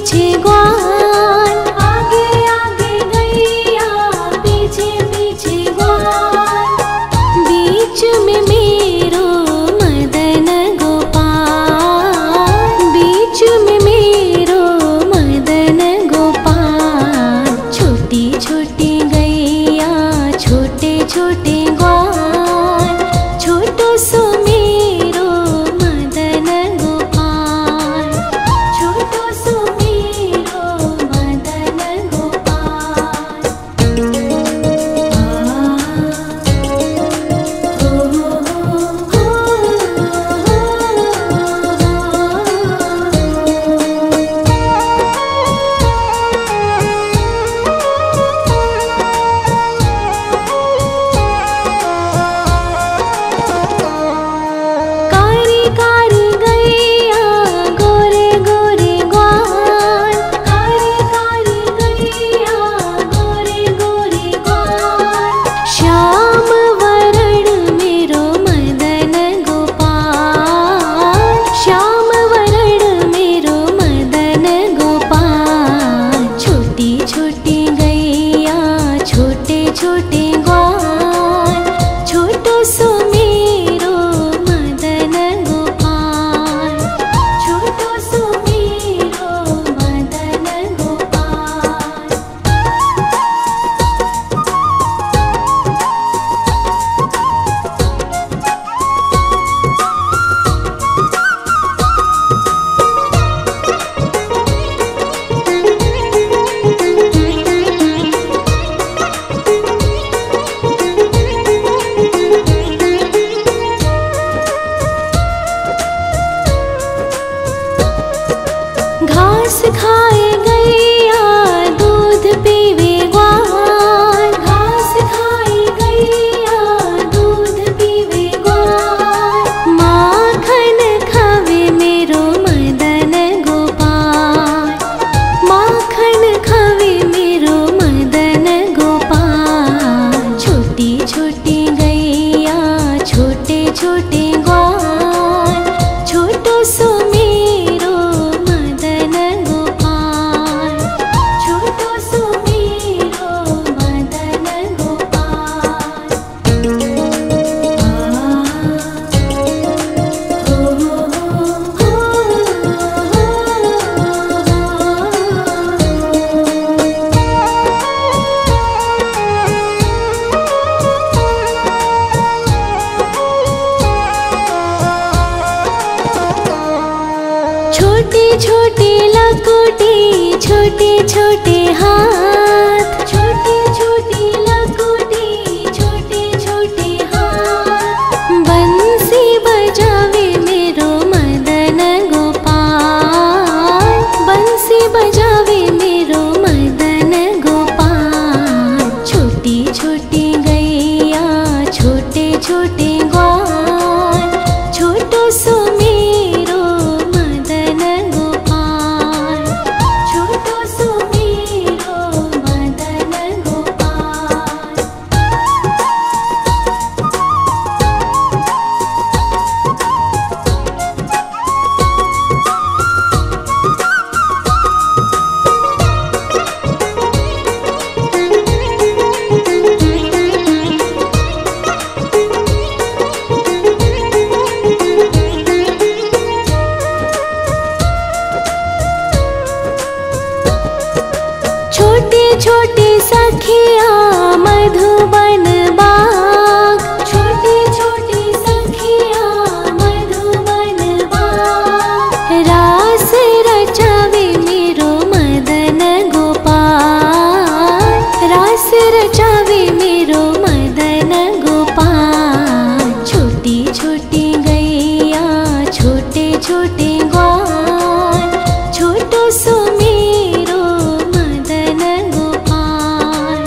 पीछे ग्वाल, आगे आगे गैया पीछे पीछे ग्वाल, बीच में मेरो मदन गोपाल, बीच में मेरो मदन गोपाल। छोटी छोटी गैया छोटे छोटे ग्वाल, छोटो सो मेरो मदन गोपाल, छोटो सो मेरो मदन गोपाल। कारी कारी गैया गोरे गोरे ग्वाल, कारी कारी गैया गोरे गोरे ग्वाल, श्याम वरण मेरो मदन गोपाल, श्याम वरण मेरो मदन गोपाल। छोटी छोटी गैया छोटे छोटे ग्वाल, छोटो सो मेरो मदन गोपाल, छोटो सो मेरो मदन गोपाल। घास खाए गैया दूध पीवे ग्वाल, घास खाए गैया दूध पीवे ग्वाल, माखन खावे मेरो मदन गोपाल, माखन खावे मेरो मदन गोपाल। छोटी छोटी गैया छोटे छोटे ग्वाल, छोटो सो मेरो मदन गोपाल, छोटो सो मेरो मदन गोपाल। छोटी छोटी लकुटी छोटे छोटे हाथ, छोटी छोटी लकुटी छोटे छोटे हाथ, बंसी बजावे मेरो मदन गोपाल, बंसी बजावे मेरो मदन गोपाल। छोटी छोटी गैया छोटे छोटे ग्वाल, छोटो सो मेरो मदन गोपाल, छोटो सो मेरो मदन गोपाल। छोटी छोटी सखिया मधुबन बाग, छोटी छोटी सखिया मधुबन बाग, रास रचावे मेरो मदन गोपाल, रास रचावे मेरो मदन गोपाल। छोटी छोटी गैया छोटे छोटे ग्वाल, छोटो सो मेरो मदन गोपाल,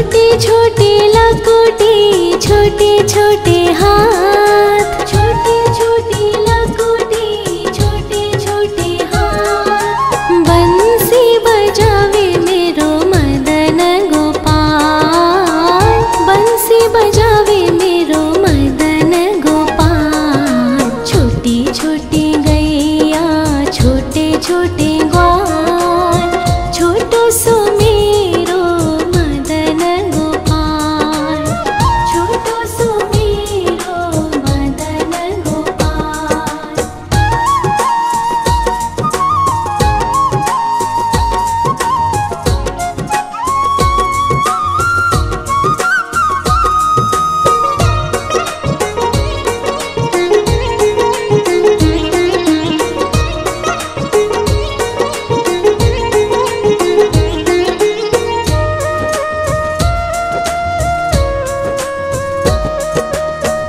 छोटी छोटी लकुटी छोटे छोटे हाथ, छोटी छोटी लकुटी छोटे छोटे हाथ। बंसी बजावे मेरो मदन गोपाल, बंसी बजावे मेरो मदन गोपाल। छोटी छोटी गैया छोटे छोटे ग्वाल, छोटो सो मेरो मदन गोपाल, छोटो सो मेरो मदन गोपाल।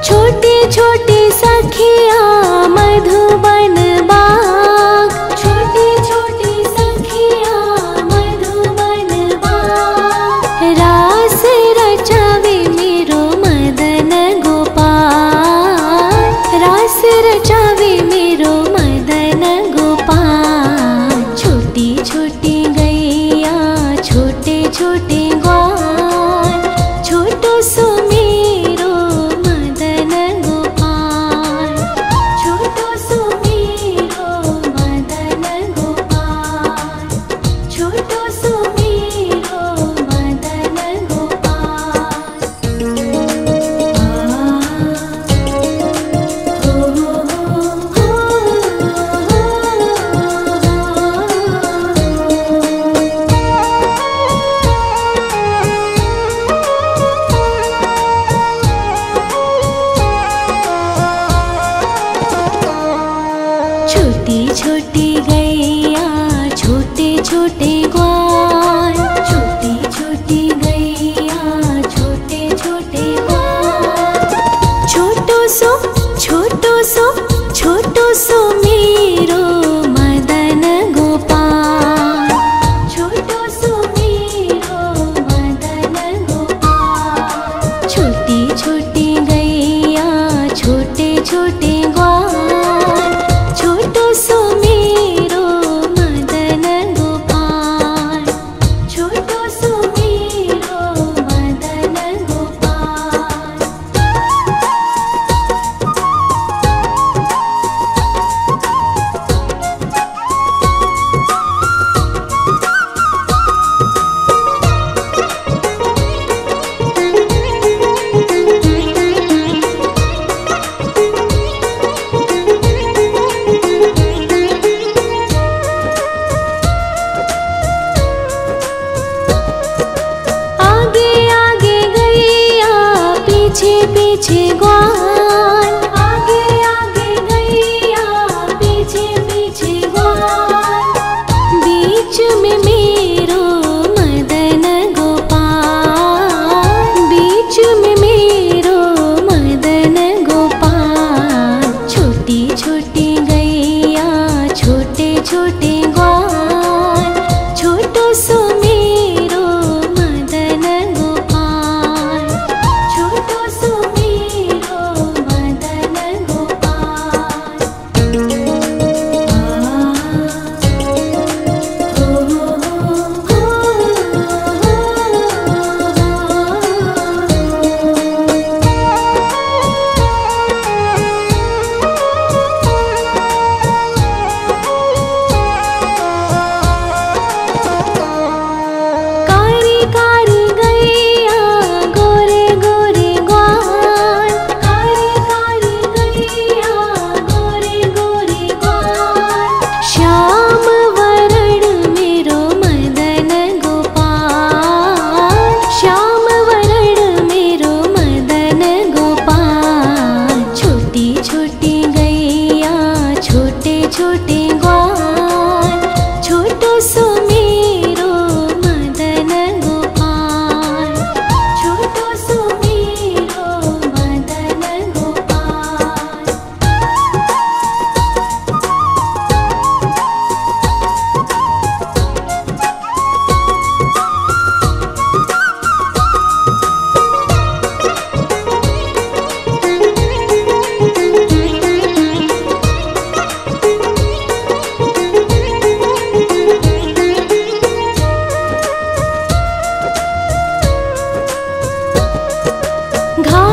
छोटे छोटे सखिया मधुबन बाग, छोटे छोटे सखिया मधुबन बाग। रास रचावे मेरो मदन गोपाल, रास रचावे मेरो मदन गोपाल। छोटी छोटी गैया छोटे छोटे ग्वाल, छोटो सो मेरो मदन गोपाल, छोटो सो मेरो मदन गोपाल, छोटो सो मेरो मदन गोपाल। छोटी छोटी गैया छोटे छोटे ग्वाल, छोटी छोटी गैया छोटे छोटे ग्वाल। छोटो सो छोटो सो मेरो मदन गोपाल, छोटो सो मेरो मदन गोपाल। छोटी छोटी गैया छोटे छोटे ग्वाल, छोटो सो मेरो मदन गोपाल, छोटो सो मेरो मदन गोपाल। आगे आगे गैया पीछे पीछे ग्वाल, आगे आगे गैया पीछे पीछे ग्वाल। बीच में मेरो मदन गोपाल, बीच में मेरो मदन गोपाल। छोटी छोटी गैया छोटे छोटे ग्वाल, छोटो सो मेरो मदन गोपाल, छोटो सो मेरो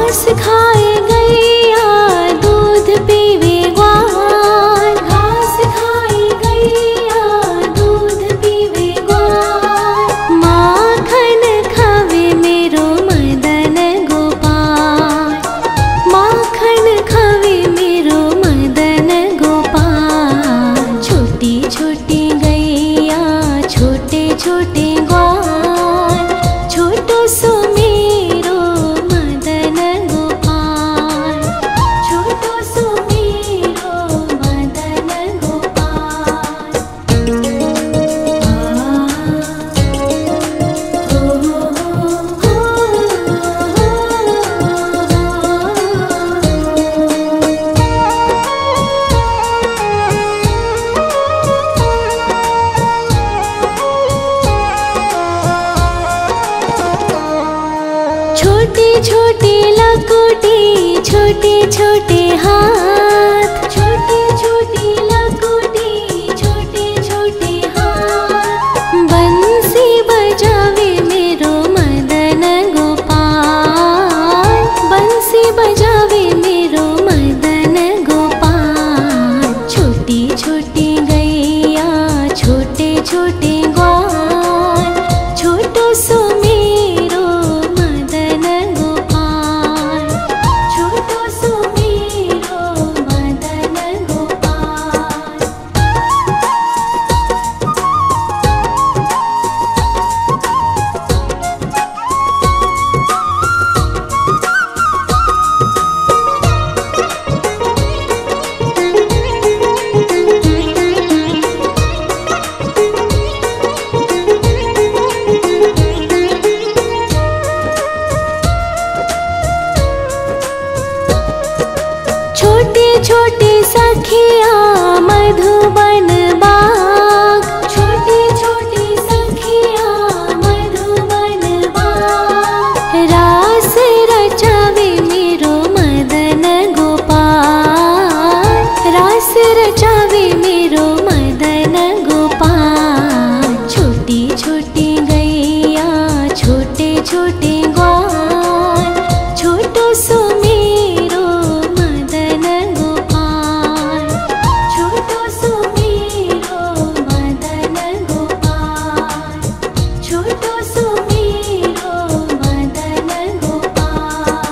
घास खाए गैया दूध पीवे ग्वाल, घास खाए गैया दूध पीवे ग्वाल। माखन खावे मेरो मदन गोपाल, माखन खावे मेरो मदन गोपाल। छोटी छोटी गैया छोटे छोटे ग्वाल, छोटो सो मेरो मदन गोपाल, छोटो सो मेरो मदन गोपाल। छोटी छोटी लकुटी छोटे छोटे हाथ, छोटी छोटी लकुटी छोटे छोटे हाथ। बंसी बजावे मेरो मदन गोपाल, बंसी बजावे मेरो मदन गोपाल। छोटी छोटी गैया छोटे छोटे ग्वाल, छोटो सो मेरो मदन गोपाल, छोटो सो मेरो मदन गोपाल। छोटे छोटे सखिया मधुबन बाग, छोटे छोटे सखिया मधुबन बाग। रास रचावे मेरो मदन गोपाल, रास रचावे मेरो मदन गोपाल। छोटी छोटी गैया छोटे छोटे ग्वाल, छोटो सो मेरो मदन गोपाल, छोटो सो मेरो मदन गोपाल, छोटो सो मेरो मदन गोपाल।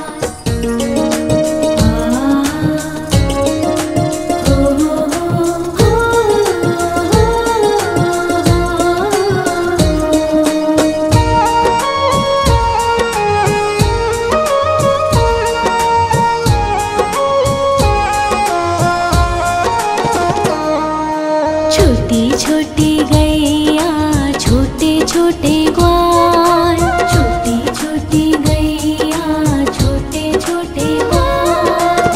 छोटी छोटी गैया छोटे छोटे ग्वाल, छोटी छोटी गैया छोटे छोटे ग्वाल।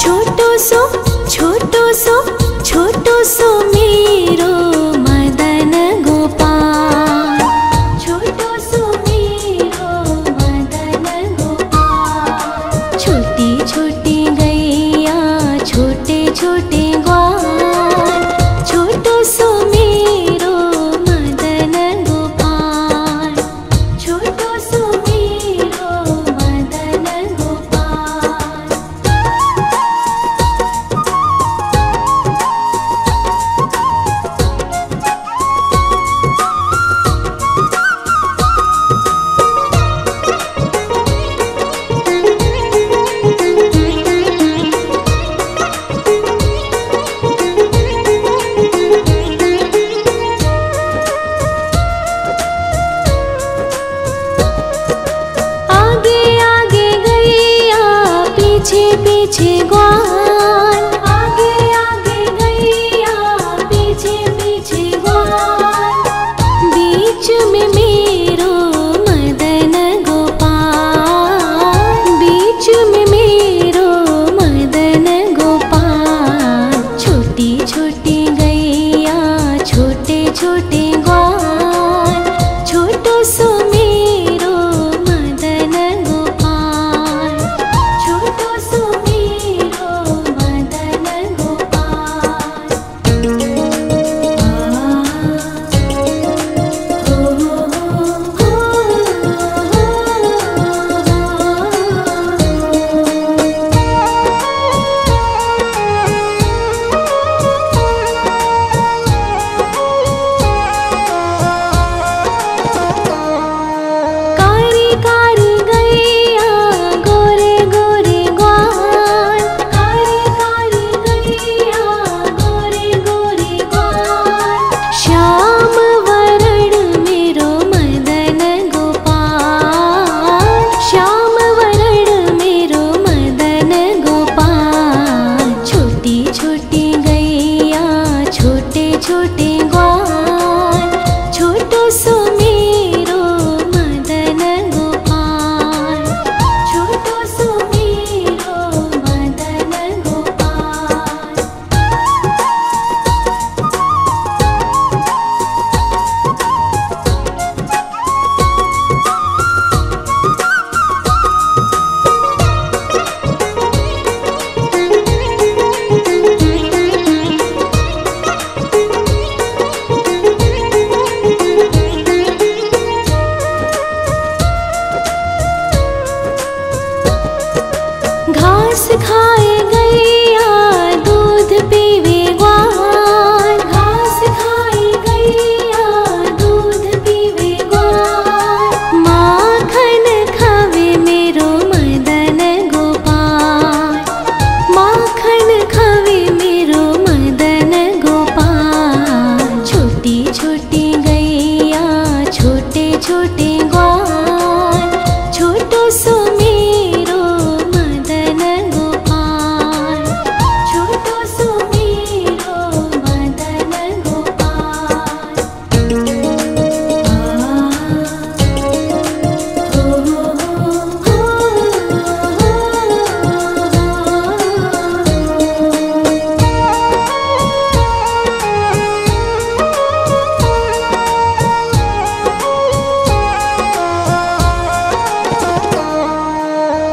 छोटो सो छोटो सो छोटो सो मेरो मदन गोपाल, छोटो सो मेरो मदन गोपाल। छोटी छोटी गैया छोटे छोटे ग्वाल, छोटो सो मेरो मदन गोपाल, छोटो सो मेरो मदन गोपाल। आगे आगे गैया पीछे पीछे ग्वाल, आगे आगे गैया पीछे पीछे ग्वाल। बीच में मेरो मदन गोपाल, बीच में मेरो मदन गोपाल। छोटी छोटी गैया छोटे छोटे ग्वाल, छोटो सो मेरो मदन गोपाल, छोटो सो मेरो घास खाए गैया दूध पीवे ग्वाल, घास खाए गैया दूध पीवे ग्वाल। माखन खावे मेरो मदन गोपाल, माखन खावे मेरो मदन गोपाल। छोटी छोटी गैया छोटे छोटे ग्वाल, छोटो सो मेरो मदन गोपाल, छोटो सो मेरो मदन गोपाल।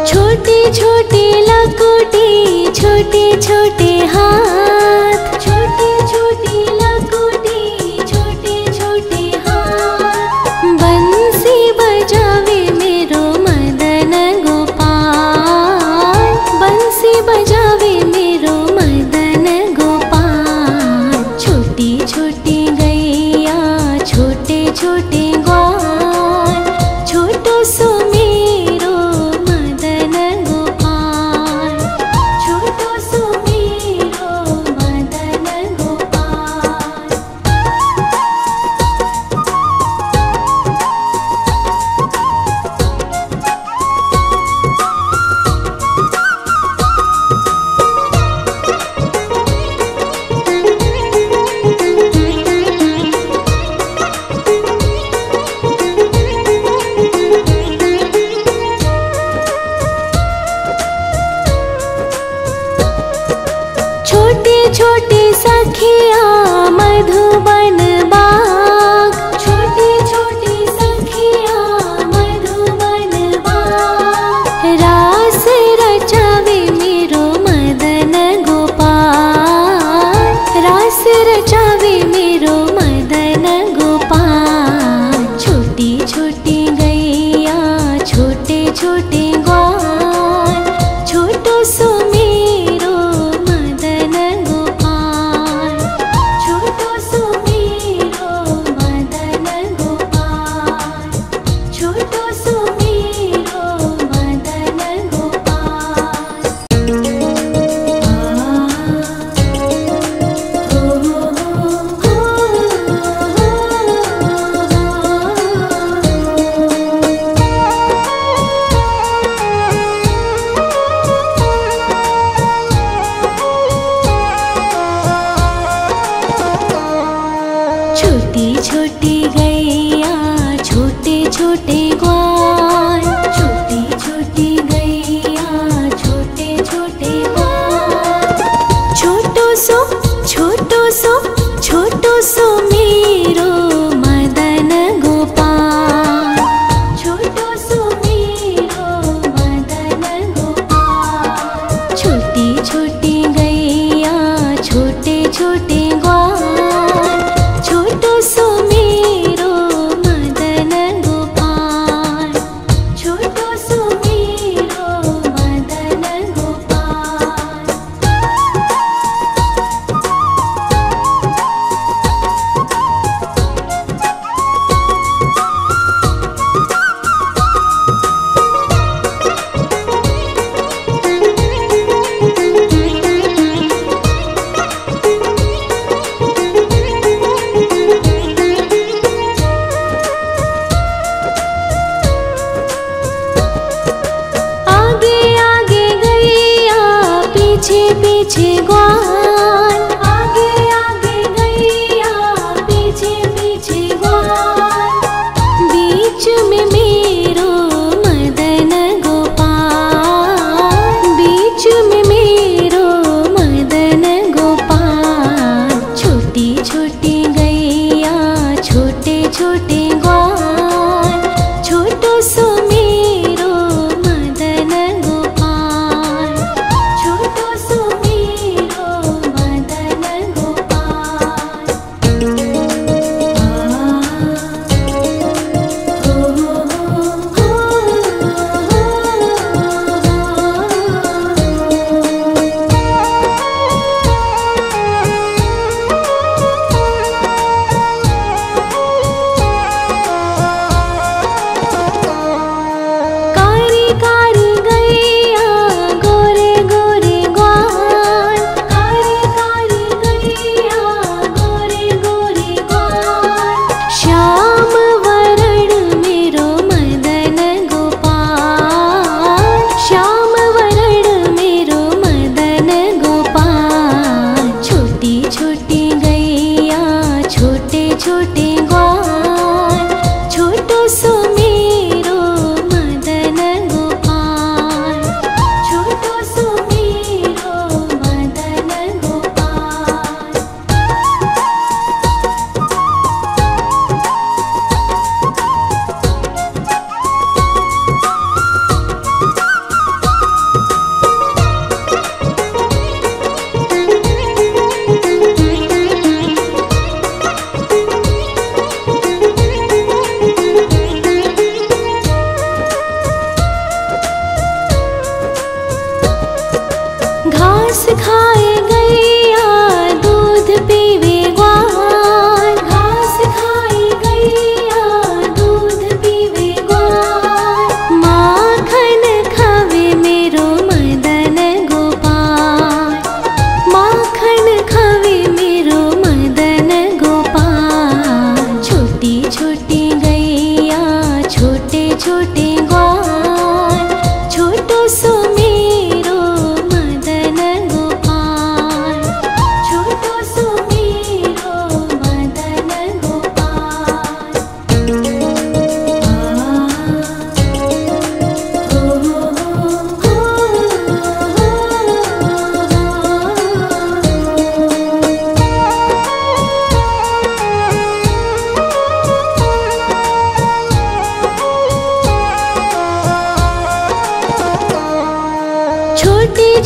छोटी छोटी लकुटी छोटे छोटे हाथ, छोटी छोटी लकुटी छोटे छोटे हाथ। बंसी बजावे मेरो मदन गोपाल, बंसी बजावे मेरो मदन गोपाल। छोटी छोटी गैया छोटे छोटे ग्वाल, छोटो सो मेरो मदन गोपाल, छोटो सो मेरो मदन गोपाल। छोटे छोटे सखिया मधुबन बाग, छोटे छोटे सखिया मधुबन बाग। रास रचावे मेरो मदन गोपाल, रास रचावे मेरो मदन गोपाल। छोटी छोटी गैया छोटे छोटे ग्वाल, छोटो सो मेरो मदन गोपाल, छोटो सो मेरो मदन गोपाल, छोटो सो मेरो मदन गोपाल। छोटी छोटी गैया छोटे छोटे ग्वाल, छोटी छोटी गैया छोटे छोटे ग्वाल। छोटो सो छोटो सो छोटो सो मेरो मदन गोपाल, छोटो सो मेरो मदन गोपाल। छोटी छोटी गैया छोटे छोटे ग्वाल, छोटो सो मेरो मदन गोपाल, छोटो सो मेरो मदन गोपाल। आगे आगे गैया पीछे पीछे ग्वाल, आगे आगे गैया पीछे पीछे ग्वाल। बीच में मेरो मदन गोपाल, बीच में मेरो मदन गोपाल। छोटी छोटी गैया छोटे छोटे ग्वाल, छोटो सो मेरो मदन गोपाल, छोटो सो मेरो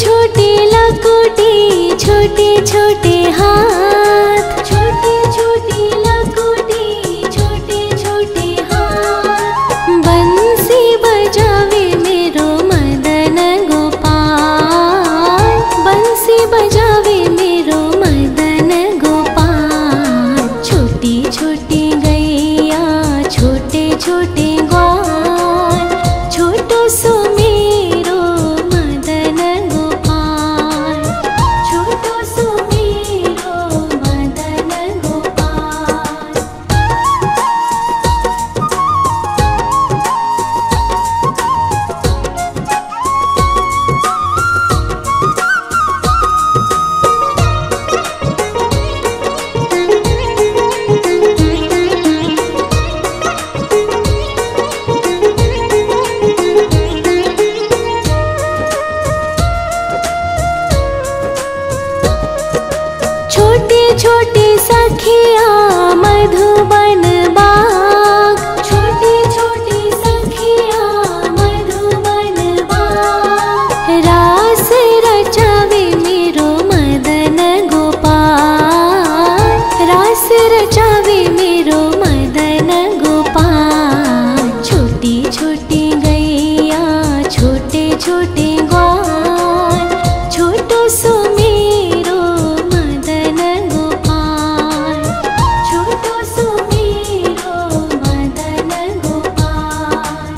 छोटी लकोटी, छोटे छोटे हाथ, छोटी छोटी लकोटी, छोटे छोटे हाथ। बंसी बजावे मेरो मदन गोपाल, बंसी बजावे मेरो मदन गोपाल। छोटी छोटी गैया, छोटे छोटे ग्वाल, छोटो सो मेरो मदन गोपाल, छोटो सो मेरो मदन गोपाल। छोटे छोटे सखिया मधुबन बाग, छोटे छोटे सखिया मधुबन बाग। रास रचावे मेरो मदन गोपाल, रास रचावे मेरो मदन गोपाल। छोटी छोटी गैया, छोटे छोटे ग्वाल, छोटो सो मेरो मदन गोपाल, छोटो सो मेरो मदन गोपाल,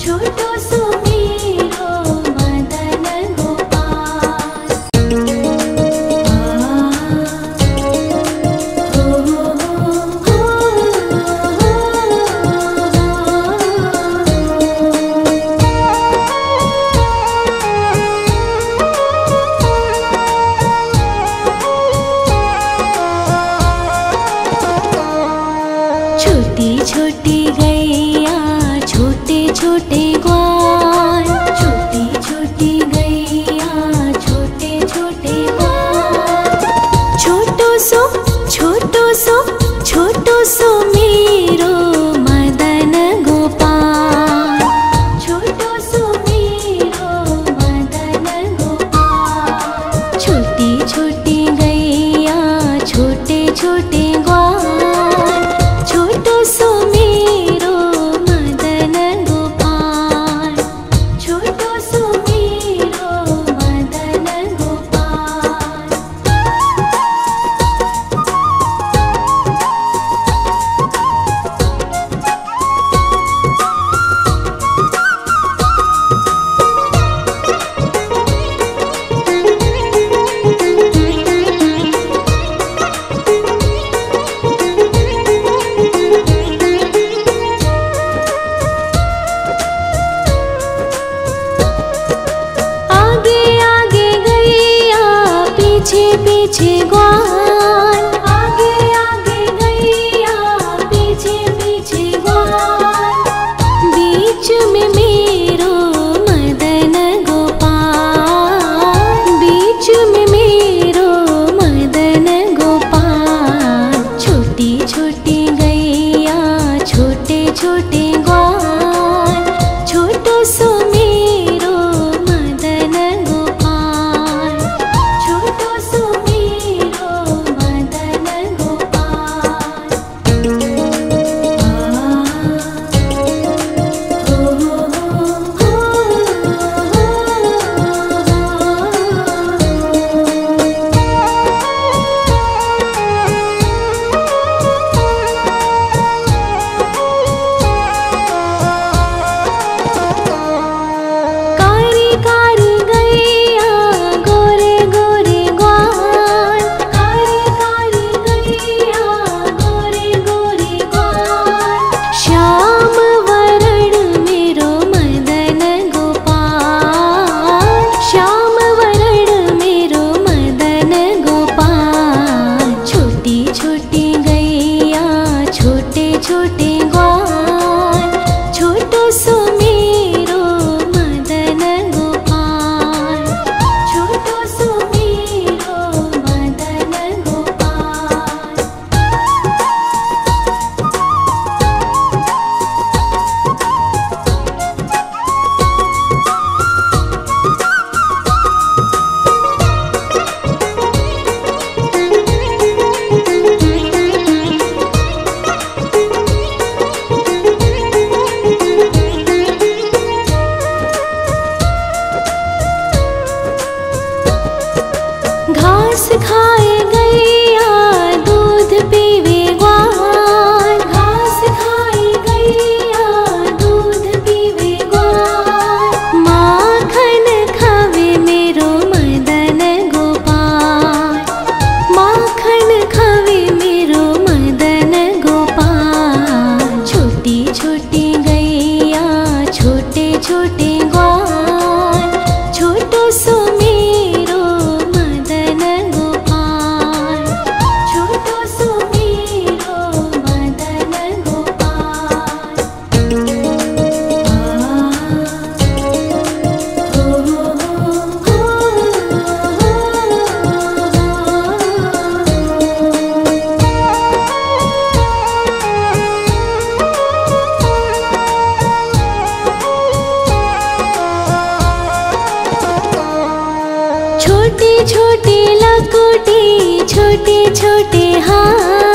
छोटो सो मेरो मदन गोपाल। छोटे ग्वाल, छोटो सो मेरो मदन गोपाल, छोटो सो मेरो मदन गोपाल। छोटे छोटे लकोटे, छोटे छोटे हाथ,